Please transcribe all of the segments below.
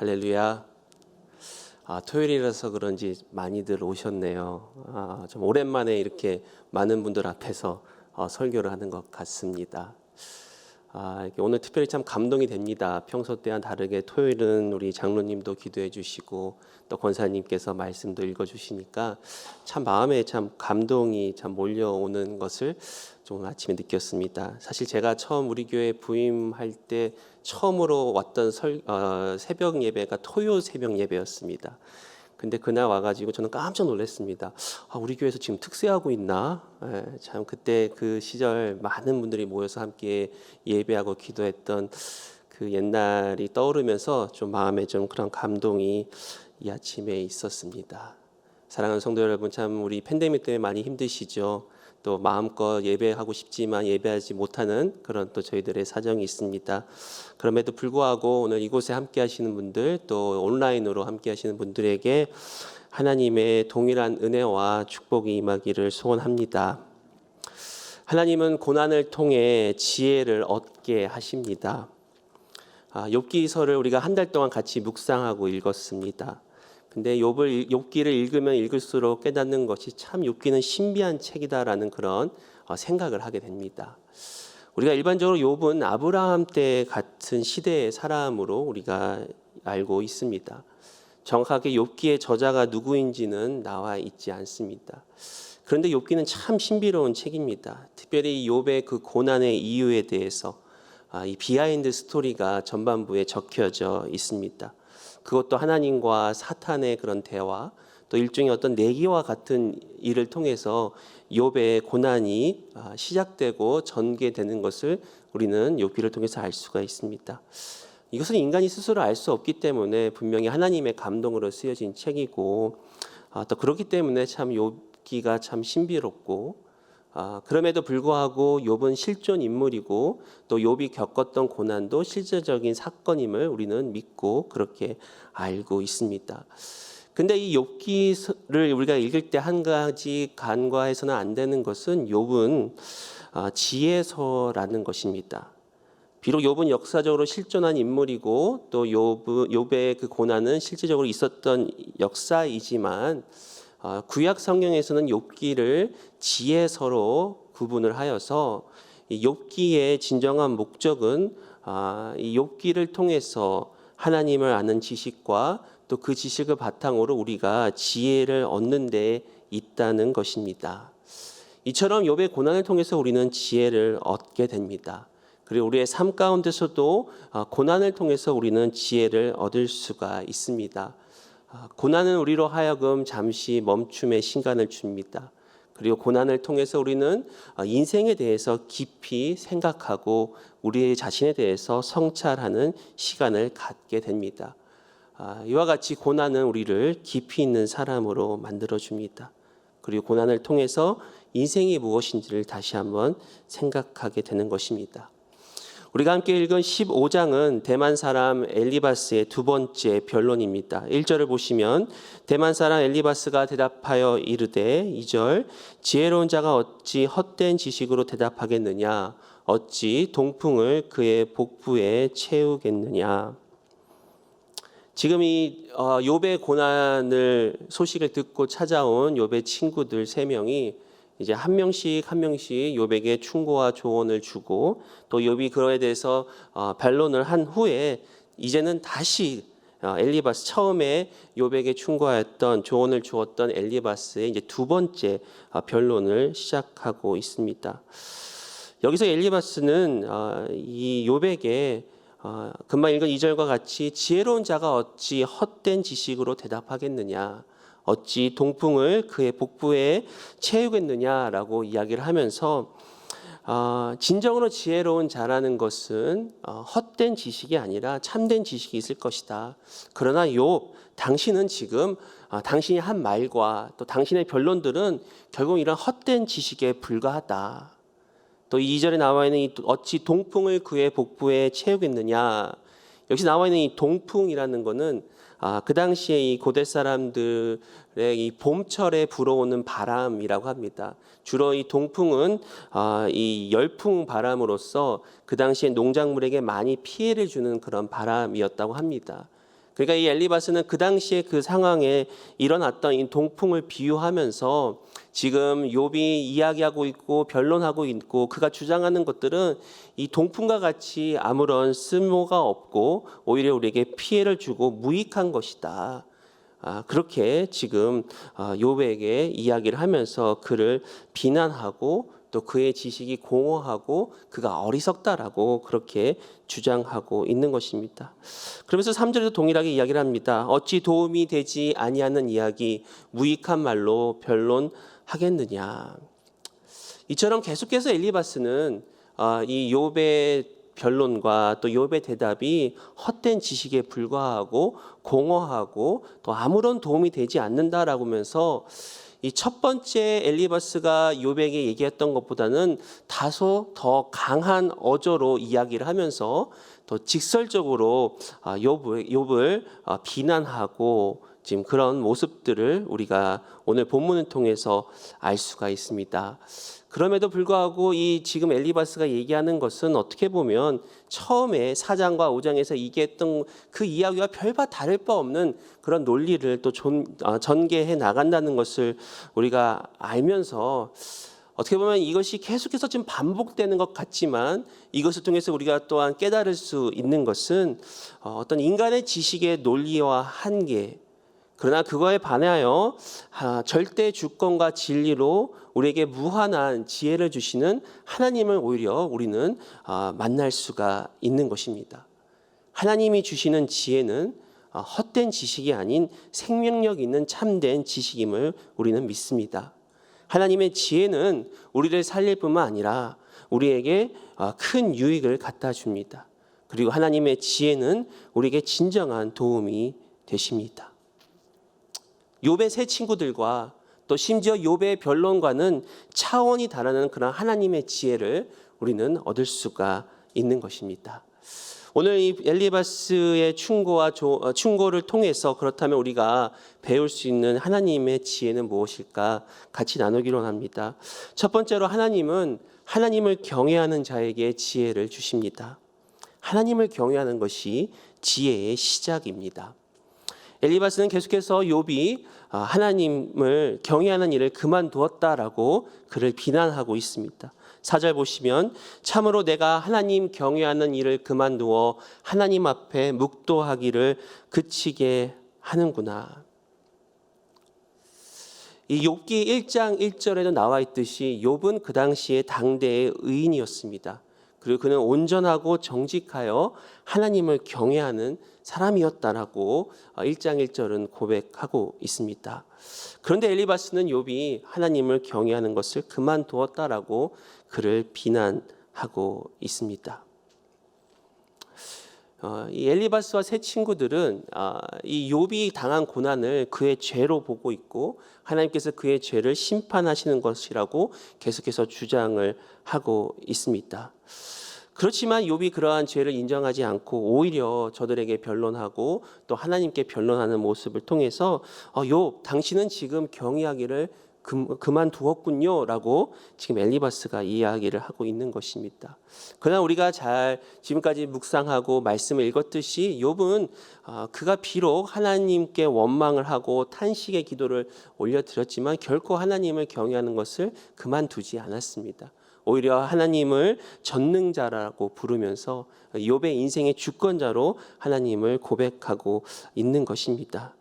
할렐루야. 토요일이라서 그런지 많이들 오셨네요. 좀 오랜만에 이렇게 많은 분들 앞에서 설교를 하는 것 같습니다. 오늘 특별히 참 감동이 됩니다. 평소 때와는 다르게 토요일은 우리 장로님도 기도해 주시고 또 권사님께서 말씀도 읽어 주시니까 참 마음에 참 감동이 참 몰려오는 것을 좀 아침에 느꼈습니다. 사실 제가 처음 우리 교회 부임할 때 처음으로 왔던 새벽 예배가 토요 새벽 예배였습니다. 근데 그날 와가지고 저는 깜짝 놀랐습니다. 우리 교회에서 지금 특세하고 있나? 참 그때 그 시절 많은 분들이 모여서 함께 예배하고 기도했던 그 옛날이 떠오르면서 좀 마음에 좀 그런 감동이 이 아침에 있었습니다. 사랑하는 성도 여러분, 참 우리 팬데믹 때문에 많이 힘드시죠? 또 마음껏 예배하고 싶지만 예배하지 못하는 그런 또 저희들의 사정이 있습니다. 그럼에도 불구하고 오늘 이곳에 함께 하시는 분들 또 온라인으로 함께 하시는 분들에게 하나님의 동일한 은혜와 축복이 임하기를 소원합니다. 하나님은 고난을 통해 지혜를 얻게 하십니다. 욥기서를 우리가 한 달 동안 같이 묵상하고 읽었습니다. 근데 욥기를 읽으면 읽을수록 깨닫는 것이 참 욥기는 신비한 책이다라는 그런 생각을 하게 됩니다. 우리가 일반적으로 욥은 아브라함 때 같은 시대의 사람으로 우리가 알고 있습니다. 정확하게 욥기의 저자가 누구인지는 나와 있지 않습니다. 그런데 욥기는 참 신비로운 책입니다. 특별히 욥의 그 고난의 이유에 대해서 이 비하인드 스토리가 전반부에 적혀져 있습니다. 그것도 하나님과 사탄의 그런 대화, 또 일종의 어떤 내기와 같은 일을 통해서 욥의 고난이 시작되고 전개되는 것을 우리는 욥기를 통해서 알 수가 있습니다. 이것은 인간이 스스로 알 수 없기 때문에 분명히 하나님의 감동으로 쓰여진 책이고 또 그렇기 때문에 참 욥기가 참 신비롭고 그럼에도 불구하고 욥은 실존 인물이고 또 욥이 겪었던 고난도 실제적인 사건임을 우리는 믿고 그렇게 알고 있습니다. 근데 이 욥기를 우리가 읽을 때 한 가지 간과해서는 안 되는 것은 욥은 지혜서라는 것입니다. 비록 욥은 역사적으로 실존한 인물이고 또 욥의 그 고난은 실제적으로 있었던 역사이지만 구약 성경에서는 욥기를 지혜서로 구분을 하여서 이 욥기의 진정한 목적은 이 욥기를 통해서 하나님을 아는 지식과 또 그 지식을 바탕으로 우리가 지혜를 얻는 데 있다는 것입니다. 이처럼 욥의 고난을 통해서 우리는 지혜를 얻게 됩니다. 그리고 우리의 삶 가운데서도 고난을 통해서 우리는 지혜를 얻을 수가 있습니다. 고난은 우리로 하여금 잠시 멈춤의 시간을 줍니다. 그리고 고난을 통해서 우리는 인생에 대해서 깊이 생각하고 우리 자신에 대해서 성찰하는 시간을 갖게 됩니다. 이와 같이 고난은 우리를 깊이 있는 사람으로 만들어줍니다. 그리고 고난을 통해서 인생이 무엇인지를 다시 한번 생각하게 되는 것입니다. 우리가 함께 읽은 15장은 대만 사람 엘리바스의 두 번째 변론입니다. 1절을 보시면 대만 사람 엘리바스가 대답하여 이르되 2절 지혜로운 자가 어찌 헛된 지식으로 대답하겠느냐 어찌 동풍을 그의 복부에 채우겠느냐. 지금 이 욥의 고난을 소식을 듣고 찾아온 욥의 친구들 3명이 이제 한 명씩 욥에게 충고와 조언을 주고 또 욥이 그거에 대해서 변론을 한 후에 이제는 다시 엘리바스 처음에 욥에게 충고하였던 조언을 주었던 엘리바스의 이제 두 번째 변론을 시작하고 있습니다. 여기서 엘리바스는 이 욥에게 금방 읽은 2절과 같이 지혜로운 자가 어찌 헛된 지식으로 대답하겠느냐 어찌 동풍을 그의 복부에 채우겠느냐라고 이야기를 하면서 진정으로 지혜로운 자라는 것은 헛된 지식이 아니라 참된 지식이 있을 것이다. 그러나 욥 당신은 지금 당신이 한 말과 또 당신의 변론들은 결국 이런 헛된 지식에 불과하다. 또 2절에 나와 있는 이 어찌 동풍을 그의 복부에 채우겠느냐. 여기서 나와 있는 이 동풍이라는 것은 그 당시에 이 고대 사람들의 이 봄철에 불어오는 바람이라고 합니다. 주로 이 동풍은 이 열풍 바람으로서 그 당시에 농작물에게 많이 피해를 주는 그런 바람이었다고 합니다. 그러니까 이 엘리바스는 그 당시에 그 상황에 일어났던 이 동풍을 비유하면서 지금 욥이 이야기하고 있고 변론하고 있고 그가 주장하는 것들은 이 동풍과 같이 아무런 쓸모가 없고 오히려 우리에게 피해를 주고 무익한 것이다. 그렇게 지금 욥에게 이야기를 하면서 그를 비난하고 또 그의 지식이 공허하고 그가 어리석다라고 그렇게 주장하고 있는 것입니다. 그러면서 3절에도 동일하게 이야기를 합니다. 어찌 도움이 되지 아니하는 이야기 무익한 말로 변론하겠느냐. 이처럼 계속해서 엘리바스는 이 욥의 변론과 또 욥의 대답이 헛된 지식에 불과하고 공허하고 또 아무런 도움이 되지 않는다라고 하면서 이 첫 번째 엘리바스가 욥에게 얘기했던 것보다는 다소 더 강한 어조로 이야기를 하면서 또 직설적으로 욥을 비난하고 지금 그런 모습들을 우리가 오늘 본문을 통해서 알 수가 있습니다. 그럼에도 불구하고 이 지금 엘리바스가 얘기하는 것은 어떻게 보면 처음에 4장과 5장에서 얘기했던 그 이야기와 별바 다를 바 없는 그런 논리를 또 전개해 나간다는 것을 우리가 알면서 어떻게 보면 이것이 계속해서 지금 반복되는 것 같지만 이것을 통해서 우리가 또한 깨달을 수 있는 것은 어떤 인간의 지식의 논리와 한계, 그러나 그거에 반하여 절대 주권과 진리로 우리에게 무한한 지혜를 주시는 하나님을 오히려 우리는 만날 수가 있는 것입니다. 하나님이 주시는 지혜는 헛된 지식이 아닌 생명력 있는 참된 지식임을 우리는 믿습니다. 하나님의 지혜는 우리를 살릴 뿐만 아니라 우리에게 큰 유익을 갖다 줍니다. 그리고 하나님의 지혜는 우리에게 진정한 도움이 되십니다. 욥의 세 친구들과 또 심지어 욥의 변론과는 차원이 다르는 그런 하나님의 지혜를 우리는 얻을 수가 있는 것입니다. 오늘 이 엘리바스의 충고를 통해서 그렇다면 우리가 배울 수 있는 하나님의 지혜는 무엇일까 같이 나누기로 합니다. 첫 번째로 하나님은 하나님을 경외하는 자에게 지혜를 주십니다. 하나님을 경외하는 것이 지혜의 시작입니다. 엘리바스는 계속해서 욥이 하나님을 경외하는 일을 그만두었다라고 그를 비난하고 있습니다. 4절 보시면 참으로 내가 하나님 경외하는 일을 그만두어 하나님 앞에 묵도하기를 그치게 하는구나. 이 욥기 1장 1절에도 나와 있듯이 욥은 그 당시에 당대의 의인이었습니다. 그리고 그는 온전하고 정직하여 하나님을 경외하는 사람이었다라고 1장 1절은 고백하고 있습니다. 그런데 엘리바스는 욥이 하나님을 경외하는 것을 그만두었다라고 그를 비난하고 있습니다. 이 엘리바스와 세 친구들은 이 욥이 당한 고난을 그의 죄로 보고 있고 하나님께서 그의 죄를 심판하시는 것이라고 계속해서 주장을 하고 있습니다. 그렇지만 욥이 그러한 죄를 인정하지 않고 오히려 저들에게 변론하고 또 하나님께 변론하는 모습을 통해서 욥 당신은 지금 경외하기를 그만두었군요 라고 지금 엘리바스가 이야기를 하고 있는 것입니다. 그러나 우리가 잘 지금까지 묵상하고 말씀을 읽었듯이 욥은 그가 비록 하나님께 원망을 하고 탄식의 기도를 올려드렸지만 결코 하나님을 경외하는 것을 그만두지 않았습니다. 오히려 하나님을 전능자라고 부르면서 욥의 인생의 주권자로 하나님을 고백하고 있는 것입니다.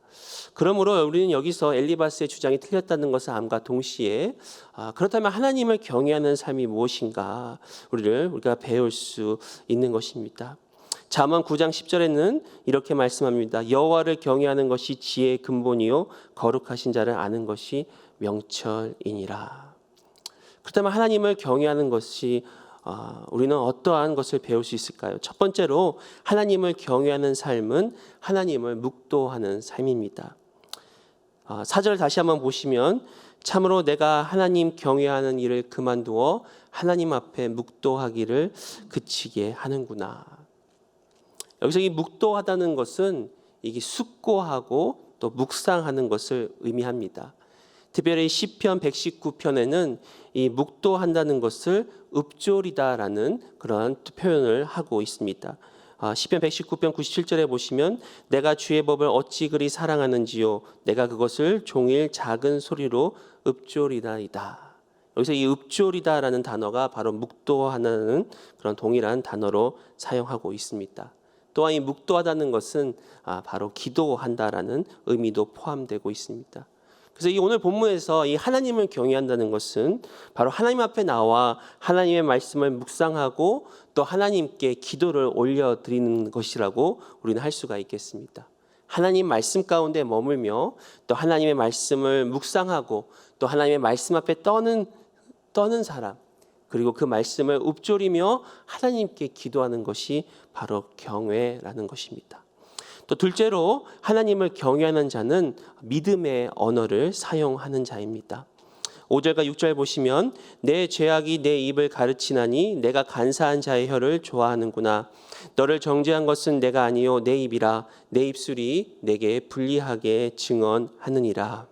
그러므로 우리는 여기서 엘리바스의 주장이 틀렸다는 것을 암과 동시에 그렇다면 하나님을 경외하는 삶이 무엇인가 우리가 배울 수 있는 것입니다. 잠언 9장 10절에는 이렇게 말씀합니다. 여호와를 경외하는 것이 지혜의 근본이요 거룩하신 자를 아는 것이 명철이니라. 그렇다면 하나님을 경외하는 것이 우리는 어떠한 것을 배울 수 있을까요? 첫 번째로 하나님을 경외하는 삶은 하나님을 묵도하는 삶입니다. 4절 다시 한번 보시면 참으로 내가 하나님 경외하는 일을 그만두어 하나님 앞에 묵도하기를 그치게 하는구나. 여기서 이 묵도하다는 것은 이게 숙고하고 또 묵상하는 것을 의미합니다. 특별히 시편 119편에는 이 묵도한다는 것을 읍졸이다라는 그러한 표현을 하고 있습니다. 시편 119편 97절에 보시면 내가 주의 법을 어찌 그리 사랑하는지요 내가 그것을 종일 작은 소리로 읊조리나이다. 여기서 이 읊조리다라는 단어가 바로 묵도하는 그런 동일한 단어로 사용하고 있습니다. 또한 이 묵도하다는 것은 바로 기도한다라는 의미도 포함되고 있습니다. 그래서 이 오늘 본문에서 이 하나님을 경외한다는 것은 바로 하나님 앞에 나와 하나님의 말씀을 묵상하고 또 하나님께 기도를 올려드리는 것이라고 우리는 할 수가 있겠습니다. 하나님 말씀 가운데 머물며 또 하나님의 말씀을 묵상하고 또 하나님의 말씀 앞에 떠는 사람, 그리고 그 말씀을 읊조리며 하나님께 기도하는 것이 바로 경외라는 것입니다. 또 둘째로 하나님을 경외하는 자는 믿음의 언어를 사용하는 자입니다. 5절과 6절 보시면 내 죄악이 내 입을 가르치나니 내가 간사한 자의 혀를 좋아하는구나. 너를 정죄한 것은 내가 아니요 내 입이라. 내 입술이 내게 불리하게 증언하느니라.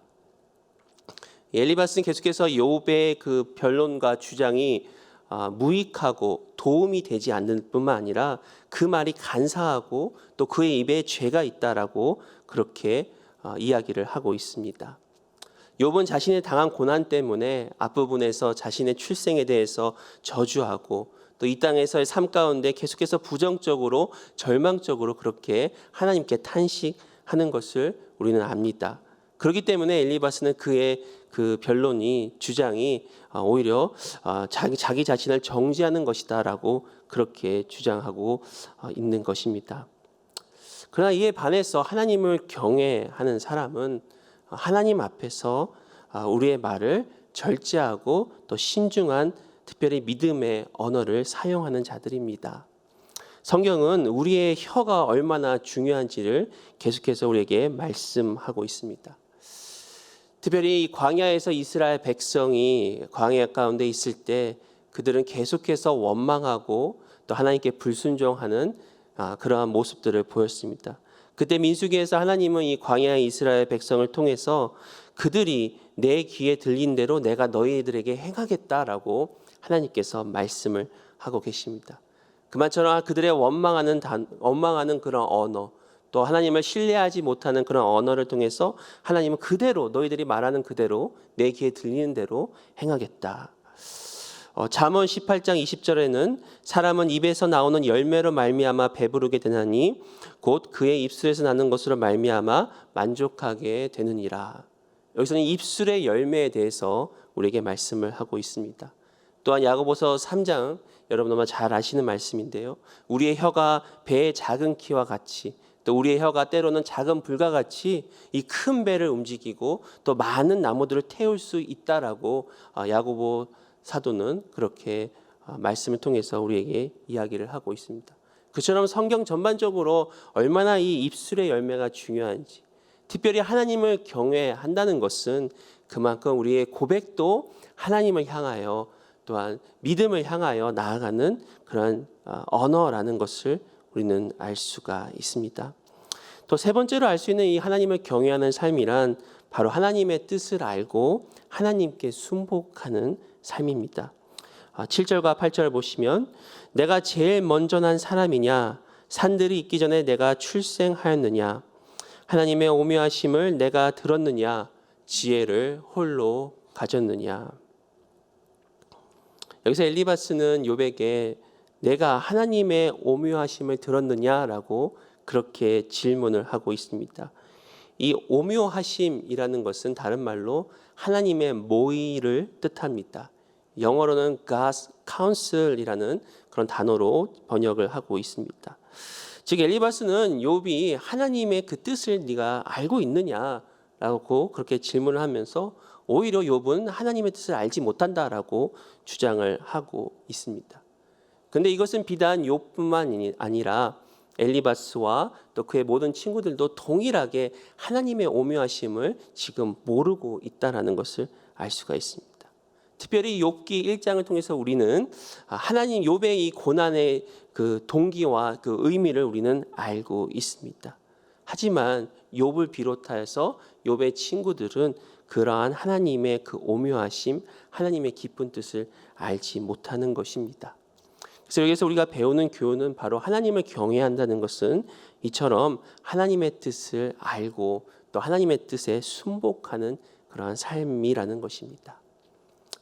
엘리바스는 계속해서 욥의 그 변론과 주장이 무익하고 도움이 되지 않는 뿐만 아니라 그 말이 간사하고 또 그의 입에 죄가 있다라고 그렇게 이야기를 하고 있습니다. 욥은 자신의 당한 고난 때문에 앞부분에서 자신의 출생에 대해서 저주하고 또 이 땅에서의 삶 가운데 계속해서 부정적으로 절망적으로 그렇게 하나님께 탄식하는 것을 우리는 압니다. 그렇기 때문에 엘리바스는 그의 그 변론이 주장이 오히려 자기 자신을 정죄하는 것이다라고 그렇게 주장하고 있는 것입니다. 그러나 이에 반해서 하나님을 경외하는 사람은 하나님 앞에서 우리의 말을 절제하고 또 신중한 특별히 믿음의 언어를 사용하는 자들입니다. 성경은 우리의 혀가 얼마나 중요한지를 계속해서 우리에게 말씀하고 있습니다. 특별히 광야에서 이스라엘 백성이 광야 가운데 있을 때 그들은 계속해서 원망하고 또 하나님께 불순종하는 그러한 모습들을 보였습니다. 그때 민수기에서 하나님은 이 광야의 이스라엘 백성을 통해서 그들이 내 귀에 들린 대로 내가 너희들에게 행하겠다라고 하나님께서 말씀을 하고 계십니다. 그만처럼 그들의 원망하는 그런 언어, 또 하나님을 신뢰하지 못하는 그런 언어를 통해서 하나님은 그대로 너희들이 말하는 그대로 내 귀에 들리는 대로 행하겠다. 잠언 18장 20절에는 사람은 입에서 나오는 열매로 말미암아 배부르게 되나니 곧 그의 입술에서 나는 것으로 말미암아 만족하게 되느니라. 여기서는 입술의 열매에 대해서 우리에게 말씀을 하고 있습니다. 또한 야고보서 3장 여러분 아마 잘 아시는 말씀인데요. 우리의 혀가 배의 작은 키와 같이 또 우리의 혀가 때로는 작은 불과 같이 이 큰 배를 움직이고 또 많은 나무들을 태울 수 있다라고 야고보 사도는 그렇게 말씀을 통해서 우리에게 이야기를 하고 있습니다. 그처럼 성경 전반적으로 얼마나 이 입술의 열매가 중요한지, 특별히 하나님을 경외한다는 것은 그만큼 우리의 고백도 하나님을 향하여 또한 믿음을 향하여 나아가는 그런 언어라는 것을 우리는 알 수가 있습니다. 또 세 번째로 알 수 있는 이 하나님을 경외하는 삶이란 바로 하나님의 뜻을 알고 하나님께 순복하는 삶입니다. 7절과 8절 보시면 내가 제일 먼저 난 사람이냐 산들이 있기 전에 내가 출생하였느냐 하나님의 오묘하심을 내가 들었느냐 지혜를 홀로 가졌느냐. 여기서 엘리바스는 욥에게 내가 하나님의 오묘하심을 들었느냐라고 그렇게 질문을 하고 있습니다. 이 오묘하심이라는 것은 다른 말로 하나님의 모의를 뜻합니다. 영어로는 God's counsel이라는 그런 단어로 번역을 하고 있습니다. 즉 엘리바스는 욥이 하나님의 그 뜻을 네가 알고 있느냐라고 그렇게 질문을 하면서 오히려 욥은 하나님의 뜻을 알지 못한다라고 주장을 하고 있습니다. 그런데 이것은 비단 욥뿐만 아니라 엘리바스와 또 그의 모든 친구들도 동일하게 하나님의 오묘하심을 지금 모르고 있다라는 것을 알 수가 있습니다. 특별히 욥기 1장을 통해서 우리는 하나님 욥의 이 고난의 그 동기와 그 의미를 우리는 알고 있습니다. 하지만 욥을 비롯하여서 욥의 친구들은 그러한 하나님의 그 오묘하심, 하나님의 깊은 뜻을 알지 못하는 것입니다. 그래서 여기서 우리가 배우는 교훈은 바로 하나님을 경외한다는 것은 이처럼 하나님의 뜻을 알고 또 하나님의 뜻에 순복하는 그러한 삶이라는 것입니다.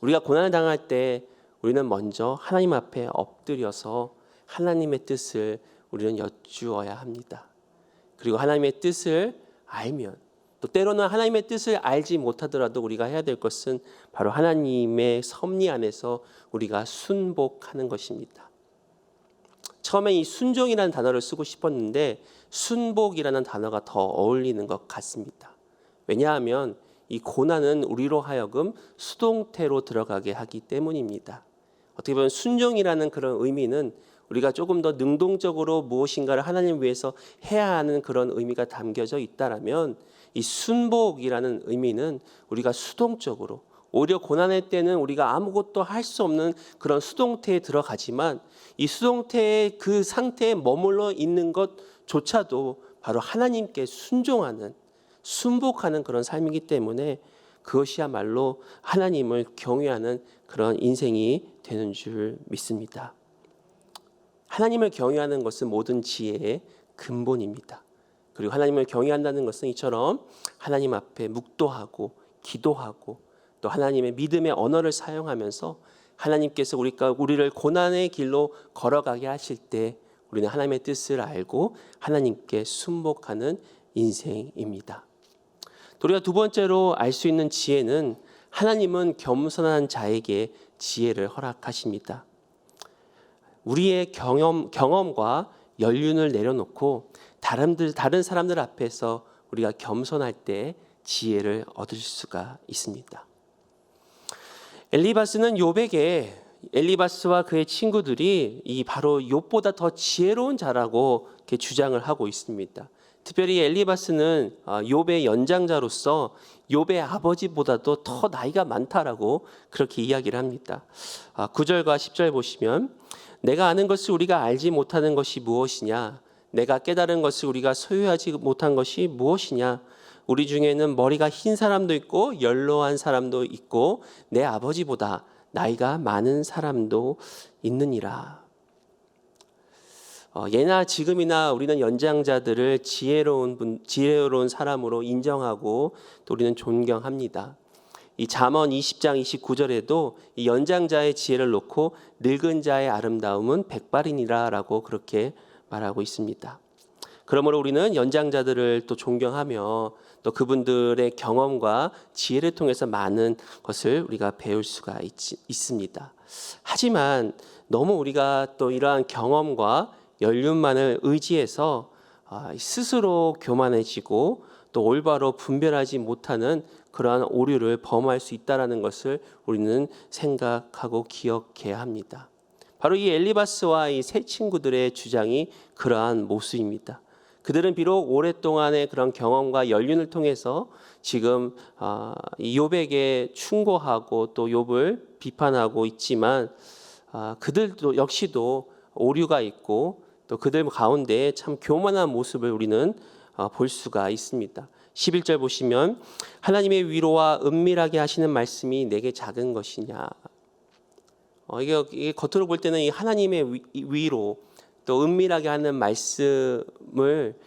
우리가 고난을 당할 때 우리는 먼저 하나님 앞에 엎드려서 하나님의 뜻을 우리는 여쭈어야 합니다. 그리고 하나님의 뜻을 알면 또 때로는 하나님의 뜻을 알지 못하더라도 우리가 해야 될 것은 바로 하나님의 섭리 안에서 우리가 순복하는 것입니다. 처음에 이 순종이라는 단어를 쓰고 싶었는데 순복이라는 단어가 더 어울리는 것 같습니다. 왜냐하면 이 고난은 우리로 하여금 수동태로 들어가게 하기 때문입니다. 어떻게 보면 순종이라는 그런 의미는 우리가 조금 더 능동적으로 무엇인가를 하나님 위해서 해야 하는 그런 의미가 담겨져 있다라면 이 순복이라는 의미는 우리가 수동적으로 오히려 고난의 때는 우리가 아무것도 할 수 없는 그런 수동태에 들어가지만 이 수동태의 그 상태에 머물러 있는 것조차도 바로 하나님께 순종하는 순복하는 그런 삶이기 때문에 그것이야말로 하나님을 경외하는 그런 인생이 되는 줄 믿습니다. 하나님을 경외하는 것은 모든 지혜의 근본입니다. 그리고 하나님을 경외한다는 것은 이처럼 하나님 앞에 묵도하고 기도하고 또 하나님의 믿음의 언어를 사용하면서 하나님께서 우리를 고난의 길로 걸어가게 하실 때 우리는 하나님의 뜻을 알고 하나님께 순복하는 인생입니다. 또 우리가 두 번째로 알 수 있는 지혜는 하나님은 겸손한 자에게 지혜를 허락하십니다. 우리의 경험과 연륜을 내려놓고 다른 사람들 앞에서 우리가 겸손할 때 지혜를 얻을 수가 있습니다. 엘리바스는 욥에게 엘리바스와 그의 친구들이 바로 욥보다 더 지혜로운 자라고 이렇게 주장을 하고 있습니다. 특별히 엘리바스는 욥의 연장자로서 욥의 아버지보다도 더 나이가 많다라고 그렇게 이야기를 합니다. 9절과 10절 보시면 내가 아는 것을 우리가 알지 못하는 것이 무엇이냐? 내가 깨달은 것을 우리가 소유하지 못한 것이 무엇이냐? 우리 중에는 머리가 흰 사람도 있고 연로한 사람도 있고 내 아버지보다 나이가 많은 사람도 있느니라. 예나 지금이나 우리는 연장자들을 지혜로운 사람으로 인정하고 또 우리는 존경합니다. 이 잠언 20장 29절에도 이 연장자의 지혜를 놓고 늙은 자의 아름다움은 백발이니라라고 그렇게 말하고 있습니다. 그러므로 우리는 연장자들을 또 존경하며 또 그분들의 경험과 지혜를 통해서 많은 것을 우리가 배울 수가 있습니다. 하지만 너무 우리가 또 이러한 경험과 연륜만을 의지해서 스스로 교만해지고 또 올바로 분별하지 못하는 그러한 오류를 범할 수 있다는 것을 우리는 생각하고 기억해야 합니다. 바로 이 엘리바스와 이 세 친구들의 주장이 그러한 모습입니다. 그들은 비록 오랫동안의 그런 경험과 연륜을 통해서 지금 욥에게 충고하고 또 욥을 비판하고 있지만 그들도 역시도 오류가 있고 또 그들 가운데 참 교만한 모습을 우리는 볼 수가 있습니다. 11절 보시면 하나님의 위로와 은밀하게 하시는 말씀이 내게 작은 것이냐. 이게 겉으로 볼 때는 이 하나님의 위로 또 은밀하게 하는 말씀을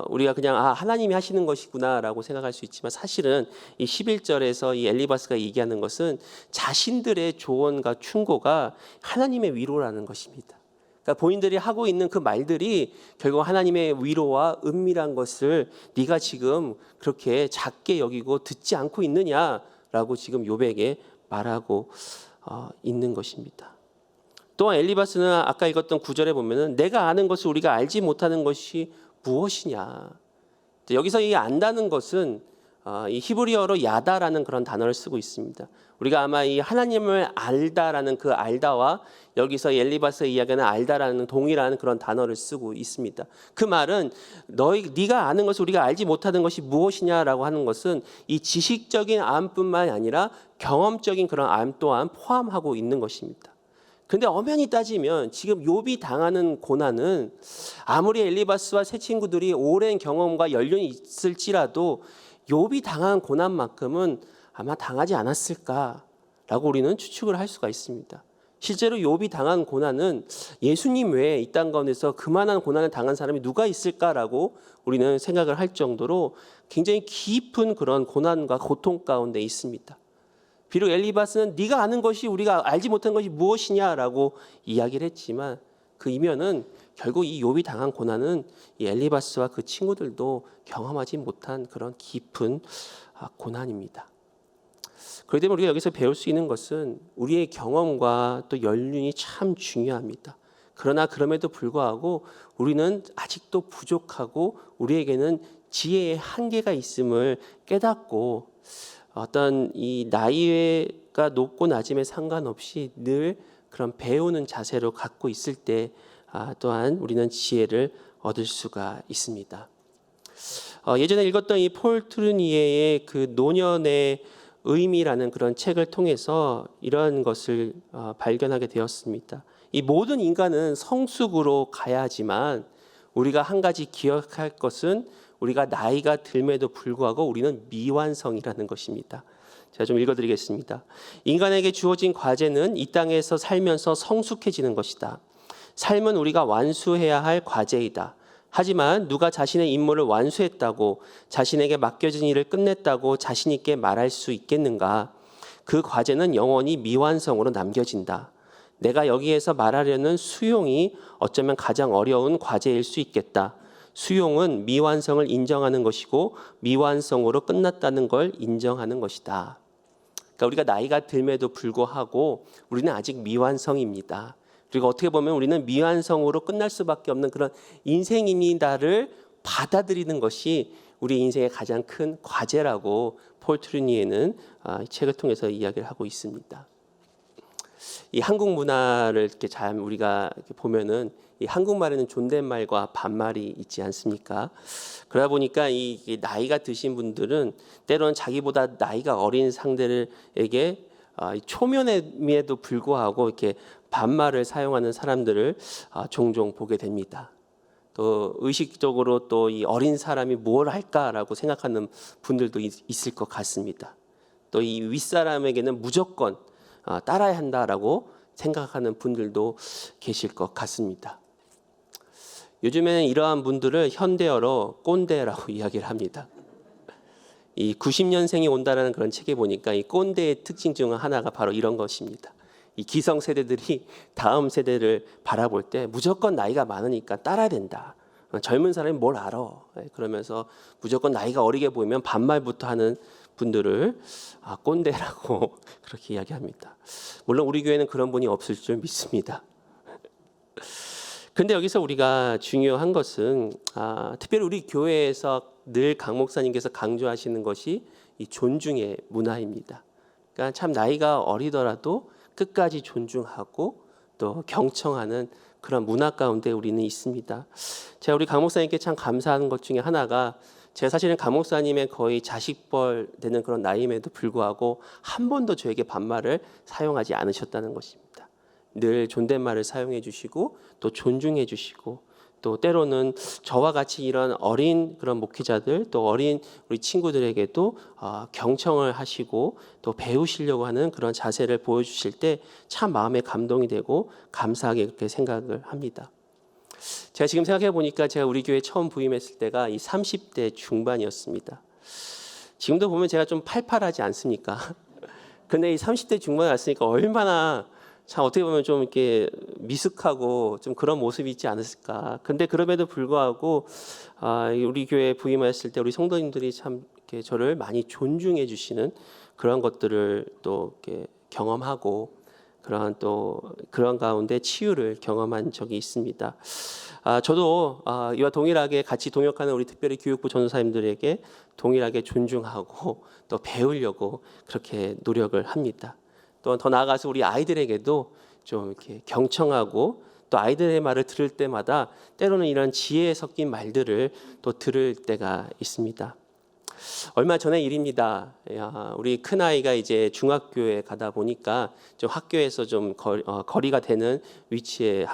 우리가 그냥 하나님이 하시는 것이구나라고 생각할 수 있지만 사실은 이 11절에서 이 엘리바스가 얘기하는 것은 자신들의 조언과 충고가 하나님의 위로라는 것입니다. 그러니까 본인들이 하고 있는 그 말들이 결국 하나님의 위로와 은밀한 것을 네가 지금 그렇게 작게 여기고 듣지 않고 있느냐라고 지금 욥에게 말하고 있는 것입니다. 또한 엘리바스는 아까 읽었던 9절에 보면은 내가 아는 것을 우리가 알지 못하는 것이 무엇이냐. 여기서 이 안다는 것은 이 히브리어로 야다라는 그런 단어를 쓰고 있습니다. 우리가 아마 이 하나님을 알다라는 그 알다와 여기서 엘리바스의 이야기는 알다라는 동일한 그런 단어를 쓰고 있습니다. 그 말은 네가 아는 것을 우리가 알지 못하는 것이 무엇이냐라고 하는 것은 이 지식적인 암뿐만 아니라 경험적인 그런 암 또한 포함하고 있는 것입니다. 근데 엄연히 따지면 지금 욥이 당하는 고난은 아무리 엘리바스와 세 친구들이 오랜 경험과 연륜이 있을지라도 욥이 당한 고난만큼은 아마 당하지 않았을까라고 우리는 추측을 할 수가 있습니다. 실제로 욥이 당한 고난은 예수님 외에 이 땅 가운데서 그만한 고난을 당한 사람이 누가 있을까라고 우리는 생각을 할 정도로 굉장히 깊은 그런 고난과 고통 가운데 있습니다. 비록 엘리바스는 네가 아는 것이 우리가 알지 못한 것이 무엇이냐라고 이야기를 했지만 그 이면은 결국 이 욥이 당한 고난은 이 엘리바스와 그 친구들도 경험하지 못한 그런 깊은 고난입니다. 그렇기 때문에 우리가 여기서 배울 수 있는 것은 우리의 경험과 또 연륜이 참 중요합니다. 그러나 그럼에도 불구하고 우리는 아직도 부족하고 우리에게는 지혜의 한계가 있음을 깨닫고 어떤 이 나이가 높고 낮음에 상관없이 늘 그런 배우는 자세로 갖고 있을 때 또한 우리는 지혜를 얻을 수가 있습니다. 예전에 읽었던 이 폴 트루니에의 그 노년의 의미라는 그런 책을 통해서 이러한 것을 발견하게 되었습니다. 이 모든 인간은 성숙으로 가야 하지만 우리가 한 가지 기억할 것은 우리가 나이가 듦에도 불구하고 우리는 미완성이라는 것입니다. 제가 좀 읽어드리겠습니다. 인간에게 주어진 과제는 이 땅에서 살면서 성숙해지는 것이다. 삶은 우리가 완수해야 할 과제이다. 하지만 누가 자신의 임무를 완수했다고 자신에게 맡겨진 일을 끝냈다고 자신 있게 말할 수 있겠는가? 그 과제는 영원히 미완성으로 남겨진다. 내가 여기에서 말하려는 수용이 어쩌면 가장 어려운 과제일 수 있겠다. 수용은 미완성을 인정하는 것이고 미완성으로 끝났다는 걸 인정하는 것이다. 그러니까 우리가 나이가 듦에도 불구하고 우리는 아직 미완성입니다. 그리고 어떻게 보면 우리는 미완성으로 끝날 수밖에 없는 그런 인생입니다를 받아들이는 것이 우리 인생의 가장 큰 과제라고 폴 트루니에는 책을 통해서 이야기를 하고 있습니다. 이 한국 문화를 이렇게 잘 우리가 이렇게 보면은 이 한국말에는 존댓말과 반말이 있지 않습니까? 그러다 보니까 이 나이가 드신 분들은 때로는 자기보다 나이가 어린 상대에게 초면임에도 불구하고 이렇게 반말을 사용하는 사람들을 종종 보게 됩니다. 또 의식적으로 또 이 어린 사람이 뭘 할까라고 생각하는 분들도 있을 것 같습니다. 또 이 윗사람에게는 무조건 따라야 한다라고 생각하는 분들도 계실 것 같습니다. 요즘에는 이러한 분들을 현대어로 꼰대라고 이야기를 합니다. 이 90년생이 온다라는 그런 책에 보니까 이 꼰대의 특징 중 하나가 바로 이런 것입니다. 이 기성 세대들이 다음 세대를 바라볼 때 무조건 나이가 많으니까 따라야 된다. 젊은 사람이 뭘 알아? 그러면서 무조건 나이가 어리게 보이면 반말부터 하는 분들을 꼰대라고 그렇게 이야기합니다. 물론 우리 교회는 그런 분이 없을 줄 믿습니다. 근데 여기서 우리가 중요한 것은 특별히 우리 교회에서 늘 강 목사님께서 강조하시는 것이 이 존중의 문화입니다. 그러니까 참 나이가 어리더라도 끝까지 존중하고 또 경청하는 그런 문화 가운데 우리는 있습니다. 제가 우리 강 목사님께 참 감사하는 것 중에 하나가 제가 사실은 강 목사님의 거의 자식벌 되는 그런 나이임에도 불구하고 한 번도 저에게 반말을 사용하지 않으셨다는 것입니다. 늘 존댓말을 사용해 주시고 또 존중해 주시고 또 때로는 저와 같이 이런 어린 그런 목회자들 또 어린 우리 친구들에게도 경청을 하시고 또 배우시려고 하는 그런 자세를 보여주실 때 참 마음에 감동이 되고 감사하게 그렇게 생각을 합니다. 제가 지금 생각해 보니까 제가 우리 교회 처음 부임했을 때가 이 30대 중반이었습니다. 지금도 보면 제가 좀 팔팔하지 않습니까? 근데 이 30대 중반에 왔으니까 얼마나 참 어떻게 보면 좀 이렇게 미숙하고 좀 그런 모습이 있지 않았을까. 근데 그럼에도 불구하고 우리 교회 부임했을 때 우리 성도님들이 참 이렇게 저를 많이 존중해 주시는 그런 것들을 또 이렇게 경험하고 그런 가운데 치유를 경험한 적이 있습니다. 저도 이와 동일하게 같이 동역하는 우리 특별히 교육부 전도사님들에게 동일하게 존중하고 또 배우려고 그렇게 노력을 합니다. 또 더 나아가서 우리 아이들에게도 좀 이렇게 경청하고 또 아이들의 말을 들을 때마다 때로는 이런 지혜에 섞인 말들을 또 들을 때가 있습니다. 얼마 전의 일입니다. 우리 큰 아이가 이제 중학교에 가다 보니까 좀 학교에서 좀 거리가 되는 위치에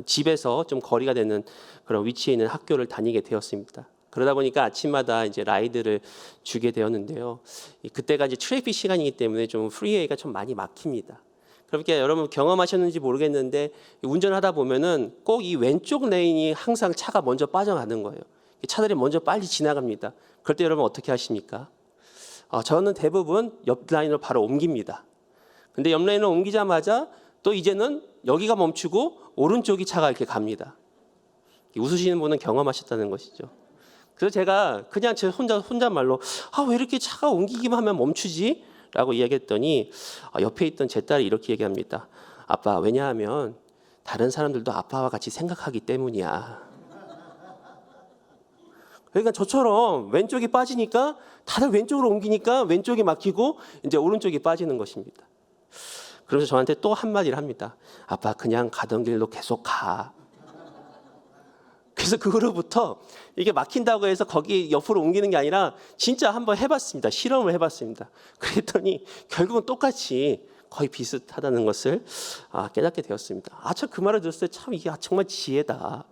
집에서 좀 거리가 되는 그런 위치에 있는 학교를 다니게 되었습니다. 그러다 보니까 아침마다 이제 라이드를 주게 되었는데요. 그때가 이제 트래픽 시간이기 때문에 좀 프리웨이가 좀 많이 막힙니다. 그러니까 여러분 경험하셨는지 모르겠는데 운전하다 보면은 꼭 이 왼쪽 레인이 항상 차가 먼저 빠져가는 거예요. 차들이 먼저 빨리 지나갑니다. 그럴 때 여러분 어떻게 하십니까? 저는 대부분 옆 라인으로 바로 옮깁니다. 근데 옆 라인을 옮기자마자 또 이제는 여기가 멈추고 오른쪽이 차가 이렇게 갑니다. 웃으시는 분은 경험하셨다는 것이죠. 그래서 제가 그냥 제 혼잣말로 왜 이렇게 차가 옮기기만 하면 멈추지? 라고 이야기했더니 옆에 있던 제 딸이 이렇게 얘기합니다. 아빠, 왜냐하면 다른 사람들도 아빠와 같이 생각하기 때문이야. 그러니까 저처럼 왼쪽이 빠지니까 다들 왼쪽으로 옮기니까 왼쪽이 막히고 이제 오른쪽이 빠지는 것입니다. 그래서 저한테 또 한마디를 합니다. 아빠, 그냥 가던 길로 계속 가. 그래서 그거로부터 이게 막힌다고 해서 거기 옆으로 옮기는 게 아니라 진짜 한번 해봤습니다. 실험을 해봤습니다. 그랬더니 결국은 똑같이 거의 비슷하다는 것을 깨닫게 되었습니다. 참 그 말을 들었을 때 참 이게 정말 지혜다.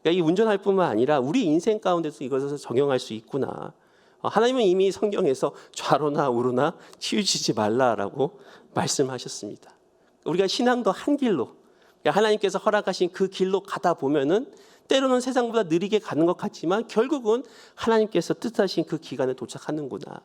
그러니까 이 운전할 뿐만 아니라 우리 인생 가운데서 이것을 적용할 수 있구나. 하나님은 이미 성경에서 좌로나 우로나 치우치지 말라라고 말씀하셨습니다. 우리가 신앙도 한 길로, 그러니까 하나님께서 허락하신 그 길로 가다 보면은 때로는 세상보다 느리게 가는 것 같지만 결국은 하나님께서 뜻하신 그 기간에 도착하는구나.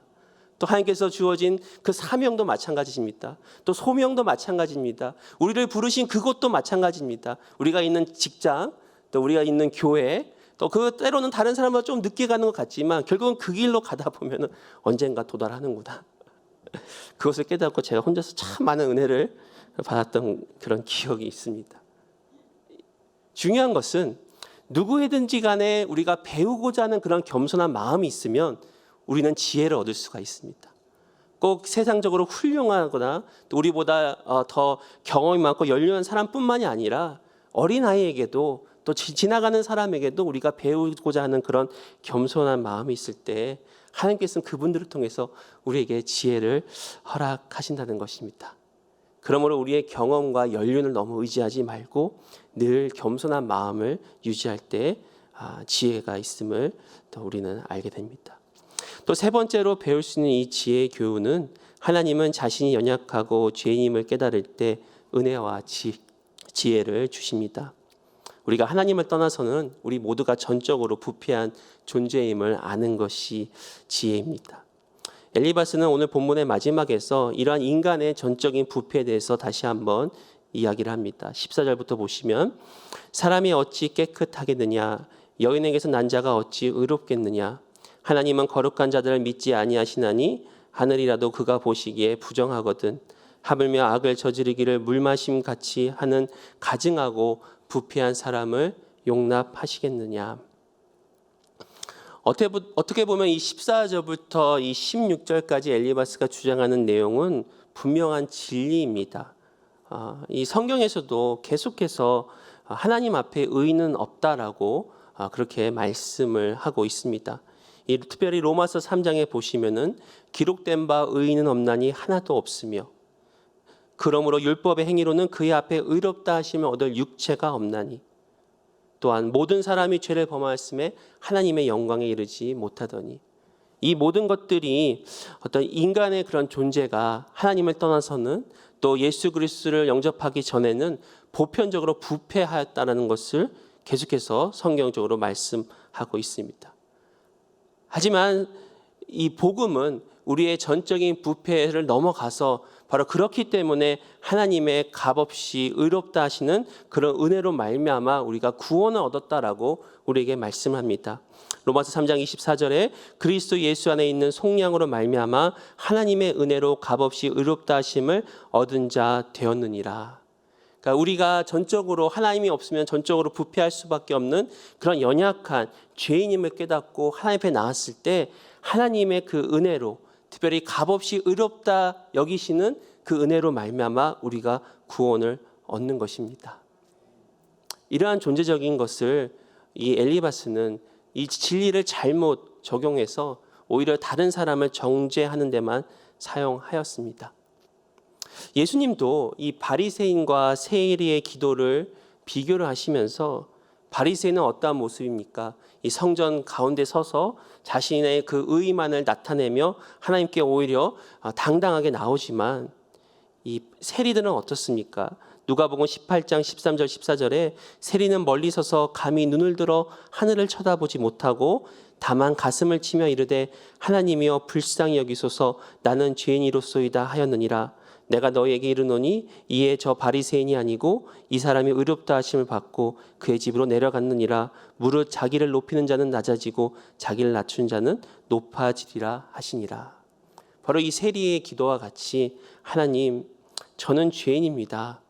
또 하나님께서 주어진 그 사명도 마찬가지입니다. 또 소명도 마찬가지입니다. 우리를 부르신 그곳도 마찬가지입니다. 우리가 있는 직장, 또 우리가 있는 교회, 또 그 때로는 다른 사람보다 좀 늦게 가는 것 같지만 결국은 그 길로 가다 보면 언젠가 도달하는구나. 그것을 깨닫고 제가 혼자서 참 많은 은혜를 받았던 그런 기억이 있습니다. 중요한 것은 누구이든지 간에 우리가 배우고자 하는 그런 겸손한 마음이 있으면 우리는 지혜를 얻을 수가 있습니다. 꼭 세상적으로 훌륭하거나 또 우리보다 더 경험이 많고 연륜한 사람뿐만이 아니라 어린아이에게도 또 지나가는 사람에게도 우리가 배우고자 하는 그런 겸손한 마음이 있을 때 하나님께서는 그분들을 통해서 우리에게 지혜를 허락하신다는 것입니다. 그러므로 우리의 경험과 연륜을 너무 의지하지 말고 늘 겸손한 마음을 유지할 때 지혜가 있음을 또 우리는 알게 됩니다. 또 세 번째로 배울 수 있는 이 지혜의 교훈은 하나님은 자신이 연약하고 죄인임을 깨달을 때 은혜와 지혜를 주십니다. 우리가 하나님을 떠나서는 우리 모두가 전적으로 부패한 존재임을 아는 것이 지혜입니다. 엘리바스는 오늘 본문의 마지막에서 이러한 인간의 전적인 부패에 대해서 다시 한번 이야기를 합니다. 14절부터 보시면 사람이 어찌 깨끗하겠느냐 여인에게서 난 자가 어찌 의롭겠느냐 하나님은 거룩한 자들을 믿지 아니하시나니 하늘이라도 그가 보시기에 부정하거든 하물며 악을 저지르기를 물마심 같이 하는 가증하고 부패한 사람을 용납하시겠느냐. 어떻게 보면 이 14절부터 이 16절까지 엘리바스가 주장하는 내용은 분명한 진리입니다. 이 성경에서도 계속해서 하나님 앞에 의인은 없다라고 그렇게 말씀을 하고 있습니다. 특별히 로마서 3장에 보시면은 기록된 바 의인은 없나니 하나도 없으며 그러므로 율법의 행위로는 그의 앞에 의롭다 하시면 얻을 육체가 없나니 또한 모든 사람이 죄를 범하였음에 하나님의 영광에 이르지 못하더니 이 모든 것들이 어떤 인간의 그런 존재가 하나님을 떠나서는 또 예수 그리스도를 영접하기 전에는 보편적으로 부패하였다는 것을 계속해서 성경적으로 말씀하고 있습니다. 하지만 이 복음은 우리의 전적인 부패를 넘어가서 바로 그렇기 때문에 하나님의 값없이 의롭다 하시는 그런 은혜로 말미암아 우리가 구원을 얻었다라고 우리에게 말씀합니다. 로마서 3장 24절에 그리스도 예수 안에 있는 속량으로 말미암아 하나님의 은혜로 값없이 의롭다 하심을 얻은 자 되었느니라. 그러니까 우리가 전적으로 하나님이 없으면 전적으로 부패할 수밖에 없는 그런 연약한 죄인임을 깨닫고 하나님 앞에 나왔을 때 하나님의 그 은혜로 특별히 값없이 의롭다 여기시는 그 은혜로 말미암아 우리가 구원을 얻는 것입니다. 이러한 존재적인 것을 이 엘리바스는 이 진리를 잘못 적용해서 오히려 다른 사람을 정죄하는 데만 사용하였습니다. 예수님도 이 바리새인과 세리의 기도를 비교를 하시면서 바리새인은 어떠한 모습입니까? 이 성전 가운데 서서 자신의 그 의만을 나타내며 하나님께 오히려 당당하게 나오지만 이 세리들은 어떻습니까? 누가복음 18장 13절 14절에 세리는 멀리 서서 감히 눈을 들어 하늘을 쳐다보지 못하고 다만 가슴을 치며 이르되 하나님이여 불쌍히 여기소서 나는 죄인이로소이다 하였느니라. 내가 너에게 이르노니 이에 저 바리새인이 아니고 이 사람이 의롭다 하심을 받고 그의 집으로 내려갔느니라. 무릇 자기를 높이는 자는 낮아지고 자기를 낮춘 자는 높아지리라 하시니라. 바로 이 세리의 기도와 같이 하나님, 저는 죄인입니다.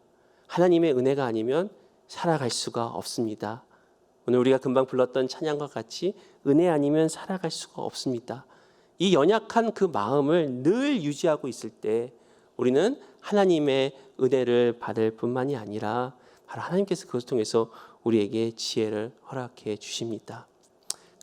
하나님의 은혜가 아니면 살아갈 수가 없습니다. 오늘 우리가 금방 불렀던 찬양과 같이 은혜 아니면 살아갈 수가 없습니다. 이 연약한 그 마음을 늘 유지하고 있을 때 우리는 하나님의 은혜를 받을 뿐만이 아니라 바로 하나님께서 그것을 통해서 우리에게 지혜를 허락해 주십니다.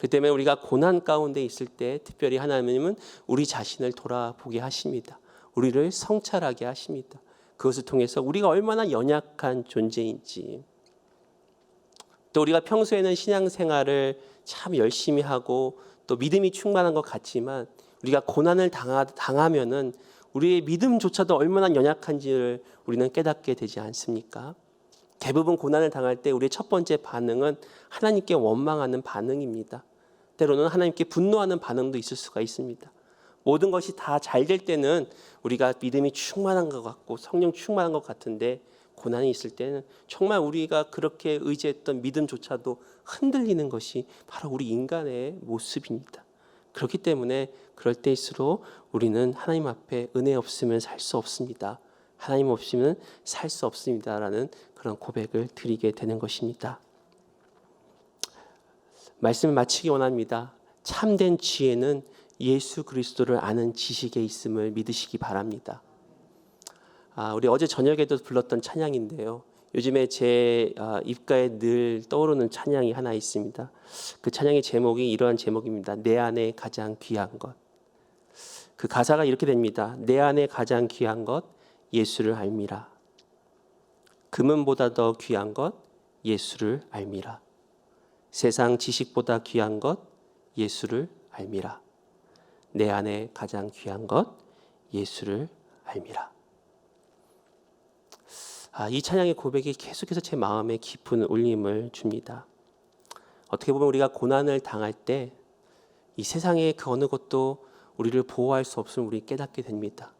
그 때문에 우리가 고난 가운데 있을 때 특별히 하나님은 우리 자신을 돌아보게 하십니다. 우리를 성찰하게 하십니다. 그것을 통해서 우리가 얼마나 연약한 존재인지, 또 우리가 평소에는 신앙생활을 참 열심히 하고 또 믿음이 충만한 것 같지만 우리가 고난을 당하면은 우리의 믿음조차도 얼마나 연약한지를 우리는 깨닫게 되지 않습니까? 대부분 고난을 당할 때 우리의 첫 번째 반응은 하나님께 원망하는 반응입니다. 때로는 하나님께 분노하는 반응도 있을 수가 있습니다. 모든 것이 다 잘 될 때는 우리가 믿음이 충만한 것 같고 성령 충만한 것 같은데 고난이 있을 때는 정말 우리가 그렇게 의지했던 믿음조차도 흔들리는 것이 바로 우리 인간의 모습입니다. 그렇기 때문에 그럴 때일수록 우리는 하나님 앞에 은혜 없으면 살 수 없습니다. 하나님 없이는 살 수 없습니다라는 그런 고백을 드리게 되는 것입니다. 말씀을 마치기 원합니다. 참된 지혜는 예수 그리스도를 아는 지식에 있음을 믿으시기 바랍니다. 우리 어제 저녁에도 불렀던 찬양인데요. 요즘에 제 입가에 늘 떠오르는 찬양이 하나 있습니다. 그 찬양의 제목이 이러한 제목입니다. 내 안에 가장 귀한 것. 그 가사가 이렇게 됩니다. 내 안에 가장 귀한 것 예수를 알미라. 금은보다 더 귀한 것 예수를 알미라. 세상 지식보다 귀한 것 예수를 알미라. 내 안에 가장 귀한 것 예수를 알미라. 이 찬양의 고백이 계속해서 제 마음에 깊은 울림을 줍니다. 어떻게 보면 우리가 고난을 당할 때 이 세상의 그 어느 것도 우리를 보호할 수 없음을 우리 깨닫게 됩니다.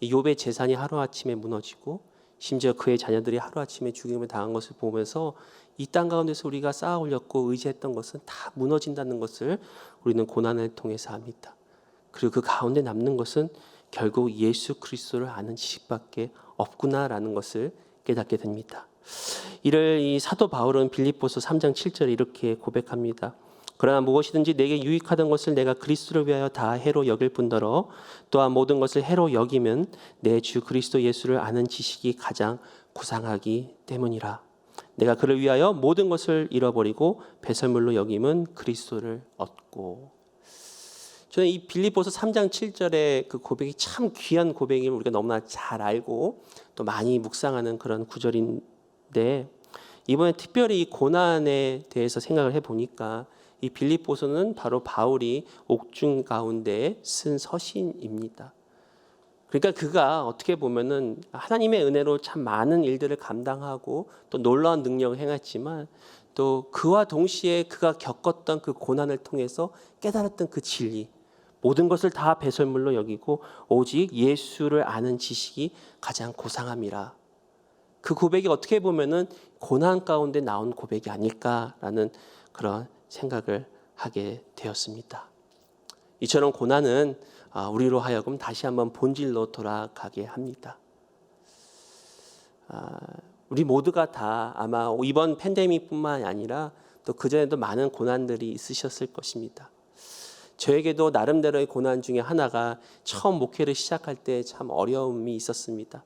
욥의 재산이 하루아침에 무너지고 심지어 그의 자녀들이 하루아침에 죽임을 당한 것을 보면서 이 땅 가운데서 우리가 쌓아 올렸고 의지했던 것은 다 무너진다는 것을 우리는 고난을 통해서 압니다. 그리고 그 가운데 남는 것은 결국 예수 그리스도를 아는 지식밖에 없구나라는 것을 깨닫게 됩니다. 이를 이 사도 바울은 빌립보서 3장 7절에 이렇게 고백합니다. 그러나 무엇이든지 내게 유익하던 것을 내가 그리스도를 위하여 다 해로 여길 뿐더러 또한 모든 것을 해로 여기면 내 주 그리스도 예수를 아는 지식이 가장 구상하기 때문이라. 내가 그를 위하여 모든 것을 잃어버리고 배설물로 여김은 그리스도를 얻고. 저는 이 빌립보서 3장 7절의 그 고백이 참 귀한 고백임을 우리가 너무나 잘 알고 또 많이 묵상하는 그런 구절인데, 이번에 특별히 이 고난에 대해서 생각을 해보니까 이 빌립보서는 바로 바울이 옥중 가운데 쓴 서신입니다. 그러니까 그가 어떻게 보면은 하나님의 은혜로 참 많은 일들을 감당하고 또 놀라운 능력을 행했지만 또 그와 동시에 그가 겪었던 그 고난을 통해서 깨달았던 그 진리, 모든 것을 다 배설물로 여기고 오직 예수를 아는 지식이 가장 고상함이라. 그 고백이 어떻게 보면은 고난 가운데 나온 고백이 아닐까라는 그런 생각을 하게 되었습니다. 이처럼 고난은 우리로 하여금 다시 한번 본질로 돌아가게 합니다. 우리 모두가 다 아마 이번 팬데믹뿐만 아니라 또 그전에도 많은 고난들이 있으셨을 것입니다. 저에게도 나름대로의 고난 중에 하나가 처음 목회를 시작할 때 참 어려움이 있었습니다.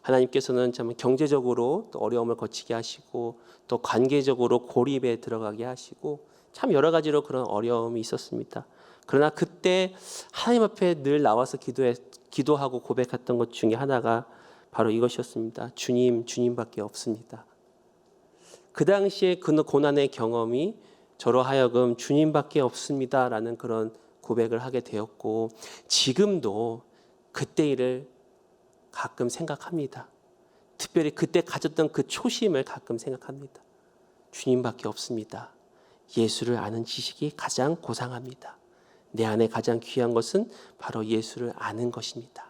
하나님께서는 참 경제적으로 또 어려움을 거치게 하시고 또 관계적으로 고립에 들어가게 하시고 참 여러 가지로 그런 어려움이 있었습니다. 그러나 그때 하나님 앞에 늘 나와서 기도하고 고백했던 것 중에 하나가 바로 이것이었습니다. 주님밖에 없습니다. 그 당시에 그 고난의 경험이 저로 하여금 주님밖에 없습니다라는 그런 고백을 하게 되었고, 지금도 그때 일을 가끔 생각합니다. 특별히 그때 가졌던 그 초심을 가끔 생각합니다. 주님밖에 없습니다. 예수를 아는 지식이 가장 고상합니다. 내 안에 가장 귀한 것은 바로 예수를 아는 것입니다.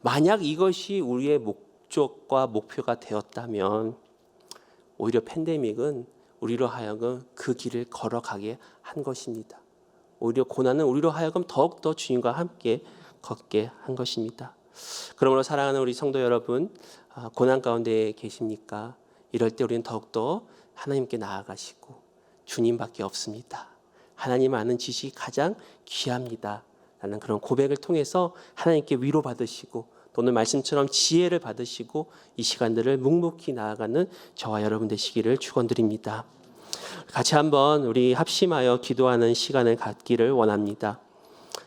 만약 이것이 우리의 목적과 목표가 되었다면 오히려 팬데믹은 우리로 하여금 그 길을 걸어가게 한 것입니다. 오히려 고난은 우리로 하여금 더욱더 주님과 함께 걷게 한 것입니다. 그러므로 사랑하는 우리 성도 여러분, 고난 가운데 계십니까? 이럴 때 우리는 더욱더 하나님께 나아가시고 주님밖에 없습니다. 하나님 아는 지식이 가장 귀합니다. 라는 그런 고백을 통해서 하나님께 위로받으시고 또 오늘 말씀처럼 지혜를 받으시고 이 시간들을 묵묵히 나아가는 저와 여러분 되시기를 축원드립니다. 같이 한번 우리 합심하여 기도하는 시간을 갖기를 원합니다.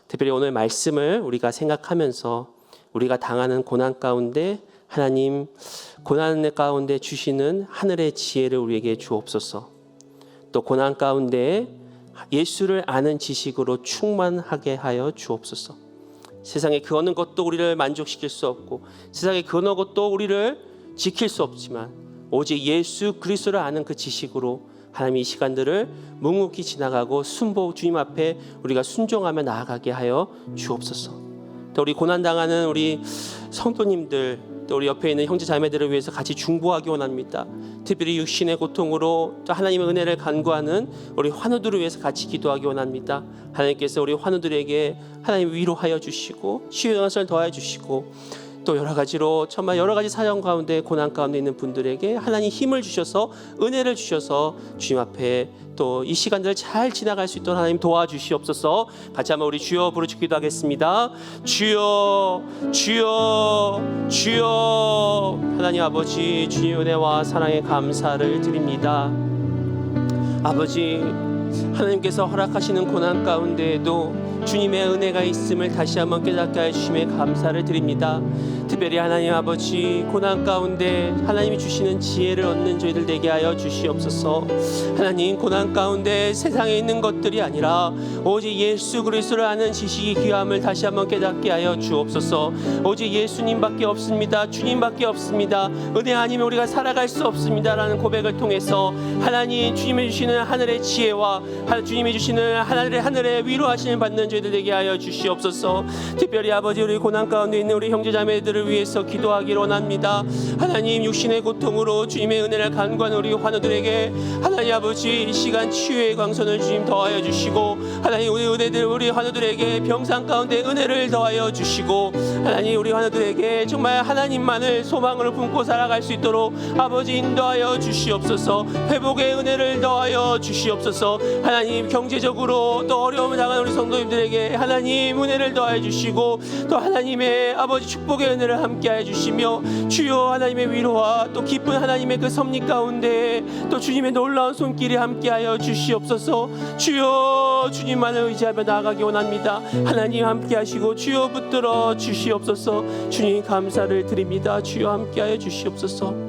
특별히 오늘 말씀을 우리가 생각하면서 우리가 당하는 고난 가운데 하나님 고난 가운데 주시는 하늘의 지혜를 우리에게 주옵소서. 또 고난 가운데 예수를 아는 지식으로 충만하게 하여 주옵소서. 세상에 그 어느 것도 우리를 만족시킬 수 없고 세상에 그 어느 것도 우리를 지킬 수 없지만 오직 예수 그리스도를 아는 그 지식으로 하나님 이 시간들을 묵묵히 지나가고 주님 앞에 우리가 순종하며 나아가게 하여 주옵소서. 또 우리 고난당하는 우리 성도님들 또 우리 옆에 있는 형제 자매들을 위해서 같이 중보하기 원합니다. 특별히 육신의 고통으로 또 하나님의 은혜를 간구하는 우리 환우들을 위해서 같이 기도하기 원합니다. 하나님께서 우리 환우들에게 하나님 위로하여 주시고 치유의 영성을 더하여 주시고 또 여러 가지로 정말 여러 가지 사정 가운데 고난 가운데 있는 분들에게 하나님 힘을 주셔서 은혜를 주셔서 주님 앞에 또 이 시간들을 잘 지나갈 수 있도록 하나님 도와주시옵소서. 같이 한번 우리 주여 부르짖기도 하겠습니다. 주여 주여 주여. 하나님 아버지 주님 은혜와 사랑에 감사를 드립니다. 아버지 하나님께서 허락하시는 고난 가운데에도 주님의 은혜가 있음을 다시 한번 깨닫게 해주심에 감사를 드립니다. 특별히 하나님 아버지 고난 가운데 하나님이 주시는 지혜를 얻는 저희들 되게 하여 주시옵소서. 하나님 고난 가운데 세상에 있는 것들이 아니라 오직 예수 그리스도를 아는 지식이 귀함을 다시 한번 깨닫게 하여 주옵소서. 오직 예수님밖에 없습니다. 주님밖에 없습니다. 은혜 아니면 우리가 살아갈 수 없습니다라는 고백을 통해서 하나님 주님이 주시는 하늘의 지혜와 주님이 주시는 하늘의 위로하시는 받는 저희들 되게 하여 주시옵소서. 특별히 아버지 우리 고난 가운데 있는 우리 형제자매들을 위해서 기도하기를 원합니다. 하나님 육신의 고통으로 주님의 은혜를 간구하는 우리 환우들에게 하나님 아버지 이 시간 치유의 광선을 주님 더하여 주시고 하나님 우리 은혜들 우리 환우들에게 병상 가운데 은혜를 더하여 주시고 하나님 우리 환우들에게 정말 하나님만을 소망으로 품고 살아갈 수 있도록 아버지 인도하여 주시옵소서. 회복의 은혜를 더하여 주시옵소서. 하나님 경제적으로 또 어려움을 당하는 우리 성도님들에게 하나님 은혜를 더하여 주시고 또 하나님의 아버지 축복의 은혜를 함께하여 주시며 주여 하나님의 위로와 또 기쁜 하나님의 그 섭리 가운데 또 주님의 놀라운 손길이 함께하여 주시옵소서. 주여 주님만을 의지하며 나아가기 원합니다. 하나님 함께하시고 주여 붙들어 주시옵소서. 주님 감사를 드립니다. 주여 함께하여 주시옵소서.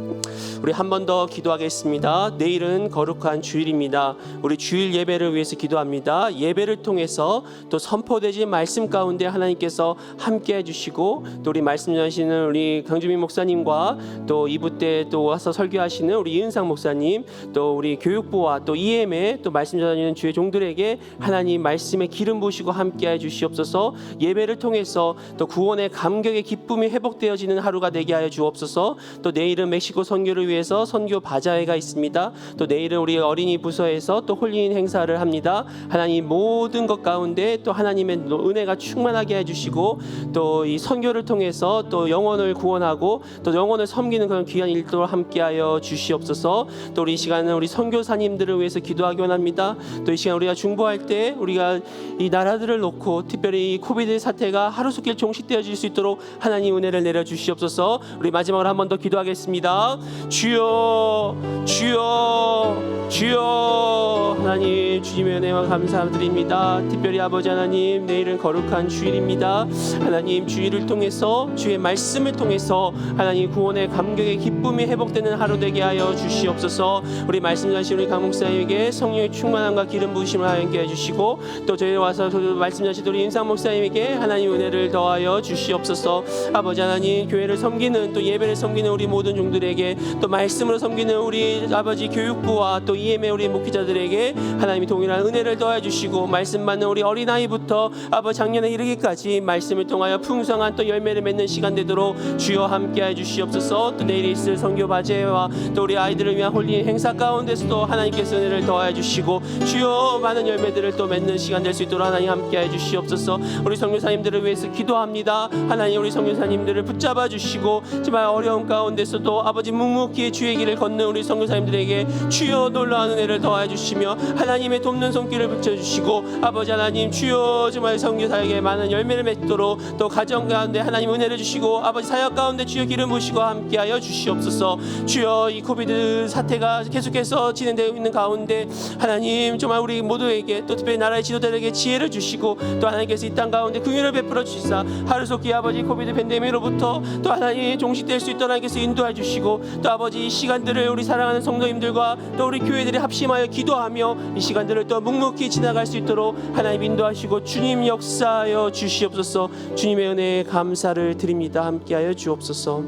우리 한 번 더 기도하겠습니다. 내일은 거룩한 주일입니다. 우리 주일 예배를 위해서 기도합니다. 예배를 통해서 또 선포되진 말씀 가운데 하나님께서 함께 해주시고 또 우리 말씀 전하시는 우리 강주민 목사님과 또 2부 때 또 와서 설교하시는 우리 이은상 목사님 또 우리 교육부와 또 EM의 또 말씀 전하시는 주의 종들에게 하나님 말씀에 기름 부으시고 함께 해주시옵소서. 예배를 통해서 또 구원의 감격의 기쁨이 회복되어지는 하루가 되게 하여 주옵소서. 또 내일은 멕시코 선교를 위해서 선교 바자회가 있습니다. 또 내일은 우리 어린이 부서에서 또 홀리인 행사를 합니다. 하나님 모든 것 가운데 또 하나님의 은혜가 충만하게 해주시고 또 이 선교를 통해서 또 영혼을 구원하고 또 영혼을 섬기는 그런 귀한 일도 함께하여 주시옵소서. 또 우리 이 시간은 우리 선교사님들을 위해서 기도하기 원합니다. 또 이 시간 우리가 중보할 때 우리가 이 나라들을 놓고 특별히 이 코비드 사태가 하루속히 종식되어질 수 있도록 하나님 은혜를 내려 주시옵소서. 우리 마지막으로 한 번 더 기도하겠습니다. 주여 주여 주여. 하나님 주님의 은혜와 감사드립니다. 특별히 아버지 하나님, 내일은 거룩한 주일입니다. 하나님 주일을 통해서 주의 말씀을 통해서 하나님 구원의 감격의 기쁨이 회복되는 하루 되게 하여 주시옵소서. 우리 말씀하신 우리 강 목사님에게 성령의 충만함과 기름 부으심을 하여 주시고, 또 저희 와서 말씀하신 우리 임상 목사님에게 하나님 은혜를 더하여 주시옵소서. 아버지 하나님, 교회를 섬기는 또 예배를 섬기는 우리 모든 종들에게, 또 말씀으로 섬기는 우리 아버지 교육부와 또 EM의 우리 목회자들에게 하나님이 동일한 은혜를 더해 주시고, 말씀 받는 우리 어린아이부터 아버지 작년에 이르기까지 말씀을 통하여 풍성한 또 열매를 맺는 시간 되도록 주여 함께해 주시옵소서. 또 내일 있을 선교 바제와 또 우리 아이들을 위한 홀리 행사 가운데서도 하나님께서 은혜를 더해 주시고, 주여 많은 열매들을 또 맺는 시간 될 수 있도록 하나님 함께해 주시옵소서. 우리 선교사님들을 위해서 기도합니다. 하나님 우리 선교사님들을 붙잡아 주시고, 정말 어려운 가운데서도 아버지 묵묵히 주의 길을 걷는 우리 선교사님들에게 주여 놀라운 은혜를 더해 주시며, 하나님의 돕는 손길을 붙여주시고, 아버지 하나님 주여 정말 선교사에게 많은 열매를 맺도록, 또 가정 가운데 하나님 은혜를 주시고, 아버지 사역 가운데 주여 기름 부으시고 함께하여 주시옵소서. 주여 이 코비드 사태가 계속해서 진행되고 있는 가운데 하나님 정말 우리 모두에게, 또 특별히 나라의 지도자들에게 지혜를 주시고, 또 하나님께서 이 땅 가운데 긍휼을 베풀어 주시사 하루속히 아버지 코비드 팬데믹으로부터 또 하나님 종식될 수 있도록 하나님께서 인도해 주시고, 또 아버지 이 시간들을 우리 사랑하는 성도님들과 또 우리 교회들이 합심하여 기도하며 이 시간들을 또 묵묵히 지나갈 수 있도록 하나님 인도하시고 주님 역사하여 주시옵소서. 주님의 은혜에 감사를 드립니다. 함께하여 주옵소서.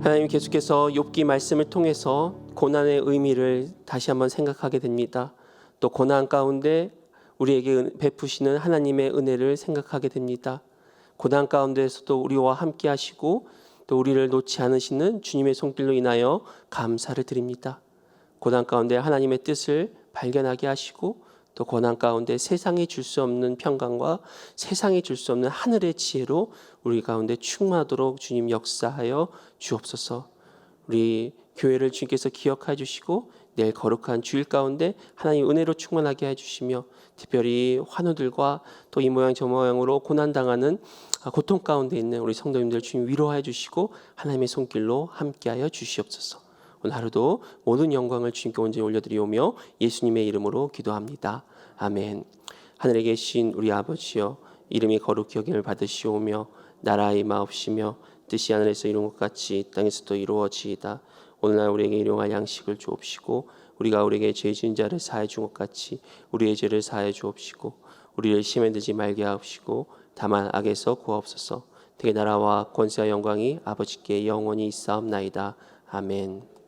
하나님 계속해서 욥기 말씀을 통해서 고난의 의미를 다시 한번 생각하게 됩니다. 또 고난 가운데 우리에게 베푸시는 하나님의 은혜를 생각하게 됩니다. 고난 가운데에서도 우리와 함께 하시고 또 우리를 놓지 않으시는 주님의 손길로 인하여 감사를 드립니다. 고난 가운데 하나님의 뜻을 발견하게 하시고, 또 고난 가운데 세상이 줄 수 없는 평강과 세상이 줄 수 없는 하늘의 지혜로 우리 가운데 충만하도록 주님 역사하여 주옵소서. 우리 교회를 주님께서 기억해 주시고, 내일 거룩한 주일 가운데 하나님 은혜로 충만하게 해주시며, 특별히 환우들과 또 이 모양 저 모양으로 고난당하는 고통 가운데 있는 우리 성도님들 주님 위로해 주시고 하나님의 손길로 함께하여 주시옵소서. 오늘 하루도 모든 영광을 주님께 온전히 올려드리오며 예수님의 이름으로 기도합니다. 아멘. 하늘에 계신 우리 아버지여, 이름이 거룩히 여김을 받으시오며 나라의 임하옵시며 뜻이 하늘에서 이룬 것 같이 땅에서도 이루어지이다. 오늘날 우리에게 일용할 양식을 주옵시고, 우리가 우리에게 죄 지은 자를 사해 준 것 같이 우리의 죄를 사해 주옵시고, 우리를 시험에 들지 말게 하옵시고 다만 악에서 구하옵소서. 되게 나라와 권세와 영광이 아버지께 영원히 있사옵나이다. 아멘.